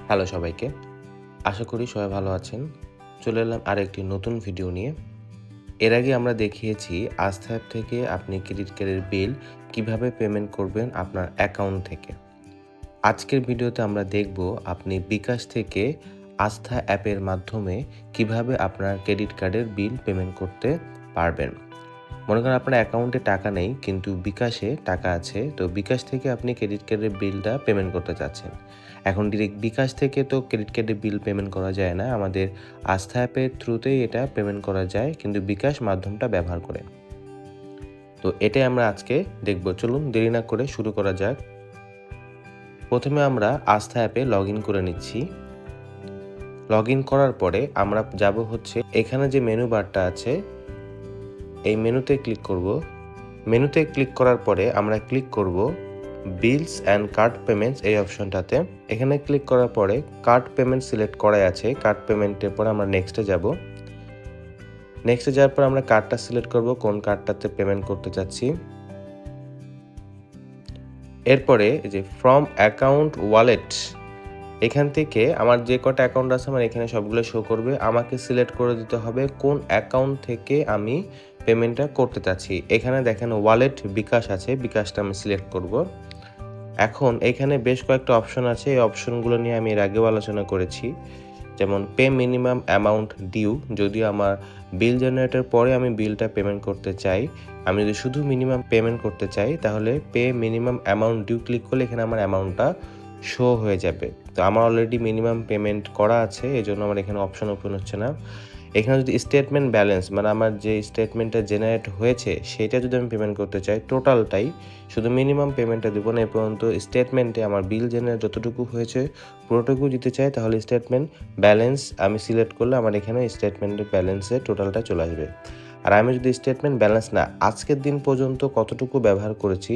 Hello সবাইকে, আশা করি সবাই ভালো আছেন। চলে এলাম আরেকটি নতুন ভিডিও নিয়ে। এর আগে আমরা দেখিয়েছি আস্থা অ্যাপ থেকে আপনি ক্রেডিট কার্ডের বিল কিভাবে পেমেন্ট করবেন আপনার অ্যাকাউন্ট থেকে। আজকের ভিডিওতে আমরা দেখব আপনি বিকাশ থেকে আস্থা অ্যাপের মাধ্যমে কিভাবে আপনার ক্রেডিট কার্ডের বিল পেমেন্ট করতে পারবেন। মনে করেন আপনার অ্যাকাউন্টে টাকা নেই কিন্তু বিকাশে টাকা আছে, তো বিকাশ থেকে আপনি ক্রেডিট কার্ডের বিলটা পেমেন্ট করতে চাচ্ছেন। এখন ডিরেক্ট বিকাশ থেকে তো ক্রেডিট কার্ডের বিল পেমেন্ট করা যায় না, আমাদের আস্থা অ্যাপের থ্রুতেই এটা পেমেন্ট করা যায় কিন্তু বিকাশ মাধ্যমটা ব্যবহার করে। তো এটাই আমরা আজকে দেখব। চলুন দেরি না করে শুরু করা যাক। প্রথমে আমরা আস্থা অ্যাপে লগ ইন করে নিচ্ছি। লগ ইন করার পরে আমরা যাব হচ্ছে এখানে যে মেনু বারটা আছে এই মেনুতে ক্লিক করব। মেনুতে ক্লিক করার পরে আমরা ক্লিক করব বিলস অ্যান্ড কার্ড পেমেন্টস এই অপশনটাতে। এখানে ক্লিক করার পরে কার্ড পেমেন্ট সিলেক্ট করাই আছে। কার্ড পেমেন্টের পরে আমরা নেক্সটে যাব। নেক্সটে যাওয়ার পর আমরা কার্ডটা সিলেক্ট করব, কোন কার্ডটাতে পেমেন্ট করতে চাচ্ছি। এরপরে যে ফ্রম অ্যাকাউন্ট ওয়ালেট, এখান থেকে আমার যে কটা অ্যাকাউন্ট আছে আমার এখানে সবগুলো শো করবে। আমাকে সিলেক্ট করে দিতে হবে কোন অ্যাকাউন্ট থেকে আমি পেমেন্টটা করতে চাচ্ছি। এখানে দেখেন ওয়ালেট বিকাশ আছে, বিকাশটা আমি সিলেক্ট করব। এখন এখানে বেশ কয়েকটা অপশন আছে, এই অপশনগুলো নিয়ে আমি এর আগেও আলোচনা করেছি। যেমন পে মিনিমাম অ্যামাউন্ট ডিউ, যদি আমার বিল জেনারেটের পরে আমি বিলটা পেমেন্ট করতে চাই, আমি যদি শুধু মিনিমাম পেমেন্ট করতে চাই তাহলে pay minimum amount due click করলে এখানে আমার অ্যামাউন্টটা শো হয়ে যাবে। তো আমার অলরেডি মিনিমাম পেমেন্ট করা আছে, এই জন্য আমার এখানে অপশন ওপেন হচ্ছে না। এখানে যদি স্টেটমেন্ট ব্যালেন্স, মানে আমার যে স্টেটমেন্টটা জেনারেট হয়েছে সেটা যদি আমি পেমেন্ট করতে চাই, টোটালটাই, শুধু মিনিমাম পেমেন্টটা দেবো না, এ পর্যন্ত স্টেটমেন্টে আমার বিল জেনারেট যতটুকু হয়েছে পুরোটুকু দিতে চাই, তাহলে স্টেটমেন্ট ব্যালেন্স আমি সিলেক্ট করলে আমার এখানে স্টেটমেন্টের ব্যালেন্সে টোটালটা চলে আসবে। আর আমি যদি স্টেটমেন্ট ব্যালেন্স না, আজকের দিন পর্যন্ত কতটুকু ব্যবহার করেছি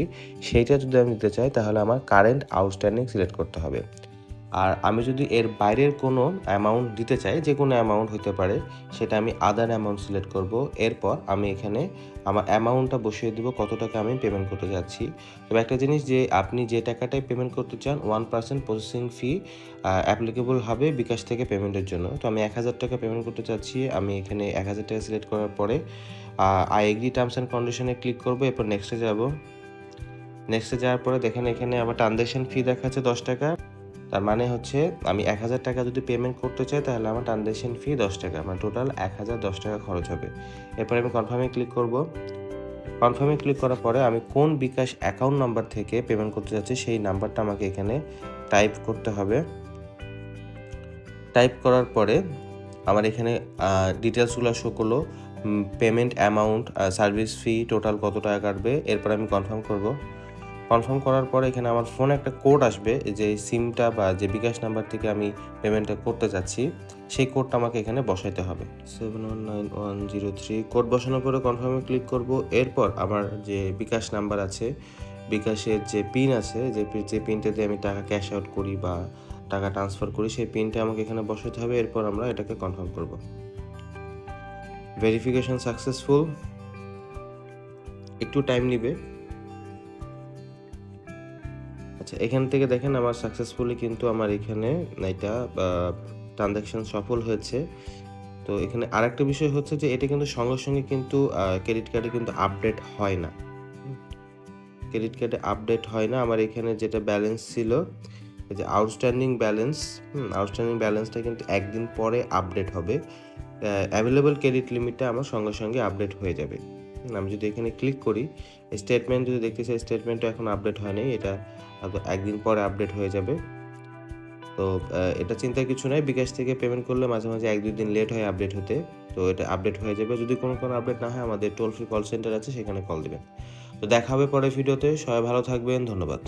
সেইটা যদি আমি দিতে চাই তাহলে আমার কারেন্ট আউটস্ট্যান্ডিং সিলেক্ট করতে হবে। আর আমি যদি এর বাইরের কোনো অ্যামাউন্ট দিতে চাই, যে কোনো অ্যামাউন্ট হতে পারে, সেটা আমি আদার অ্যামাউন্ট সিলেক্ট করব। এরপর আমি এখানে আমার অ্যামাউন্টটা বসিয়ে দেবো, কত টাকা আমি পেমেন্ট করতে যাচ্ছি। তবে একটা জিনিস, যে আপনি যে টাকাটাই পেমেন্ট করতে চান 1% প্রসেসিং ফি অ্যাপ্লিকেবল হবে বিকাশ থেকে পেমেন্টের জন্য। তো আমি 1000 টাকা পেমেন্ট করতে চাচ্ছি, আমি এখানে 1000 টাকা সিলেক্ট করার পরে আই এগ্রি টার্মস অ্যান্ড কন্ডিশনে ক্লিক করবো। এরপর নেক্সটে যাব। নেক্সটে যাওয়ার পরে দেখেন এখানে আবার ট্রানজ্যাকশন ফি দেখাচ্ছে 10 টাকা। তার মানে হচ্ছে আমি 1000 টাকা যদি পেমেন্ট করতে চাই তাহলে আমার ট্রানজ্যাকশন ফি 10 টাকা, মানে টোটাল 1010 টাকা খরচ হবে। এরপরে আমি কনফার্মে ক্লিক করব। কনফার্মে ক্লিক করার পরে আমি কোন বিকাশ অ্যাকাউন্ট নাম্বার থেকে পেমেন্ট করতে যাচ্ছি সেই নাম্বারটা আমাকে এখানে টাইপ করতে হবে। টাইপ করার পরে আমার এখানে ডিটেলসগুলো শো করলো, পেমেন্ট অ্যামাউন্ট, সার্ভিস ফি, টোটাল কত টাকা কাটবে। এরপর আমি কনফার্ম করব। কনফার্ম করার পরে এখানে আমার ফোনে একটা কোড আসবে, যে সিমটা বা যে বিকাশ নাম্বার থেকে আমি পেমেন্টটা করতে চাচ্ছি সেই কোডটা আমাকে এখানে বসাইতে হবে। 719103 কোড বসানোর পরে কনফার্মে ক্লিক করব। এরপর আমার যে বিকাশ নাম্বার আছে, বিকাশের যে পিন আছে, যে পিনটা দিয়ে আমি টাকা ক্যাশ আউট করি বা টাকা ট্রান্সফার করি, সেই পিনটা আমাকে এখানে বসাতে হবে। এরপর আমরা এটাকে কনফার্ম করব। ভেরিফিকেশন সাকসেসফুল, একটু টাইম নেবে। আচ্ছা, এখান থেকে দেখেন আমার সাকসেসফুলি কিন্তু আমার এখানে এটা ট্রানজ্যাকশন সফল হয়েছে। তো এখানে আরেকটা বিষয় হচ্ছে যে এটা কিন্তু সঙ্গে সঙ্গে কিন্তু ক্রেডিট কার্ডে কিন্তু আপডেট হয় না। ক্রেডিট কার্ডে আপডেট হয় না। আমার এখানে যেটা ব্যালেন্স ছিল, এই যে আউটস্ট্যান্ডিং ব্যালেন্স, আউটস্ট্যান্ডিং ব্যালেন্সটা কিন্তু একদিন পরে আপডেট হবে। অ্যাভেলেবল ক্রেডিট লিমিটটা আমার সঙ্গে সঙ্গে আপডেট হয়ে যাবে। আমি যদি এখানে ক্লিক করি, স্টেটমেন্ট যদি দেখতে চাই, স্টেটমেন্টটা এখন আপডেট হয়নি, এটা একদিন পরে আপডেট হয়ে যাবে। তো এটা চিন্তার কিছু নাই, বিকাশ থেকে পেমেন্ট করলে মাঝে মাঝে 1-2 দিন লেট হয় আপডেট হতে, তো এটা আপডেট হয়ে যাবে। যদি কোনো আপডেট না হয় আমাদের টোল ফ্রি কল সেন্টার আছে, সেখানে কল দেবেন। তো দেখা হবে পরের ভিডিওতে। সবাই ভালো থাকবেন, ধন্যবাদ।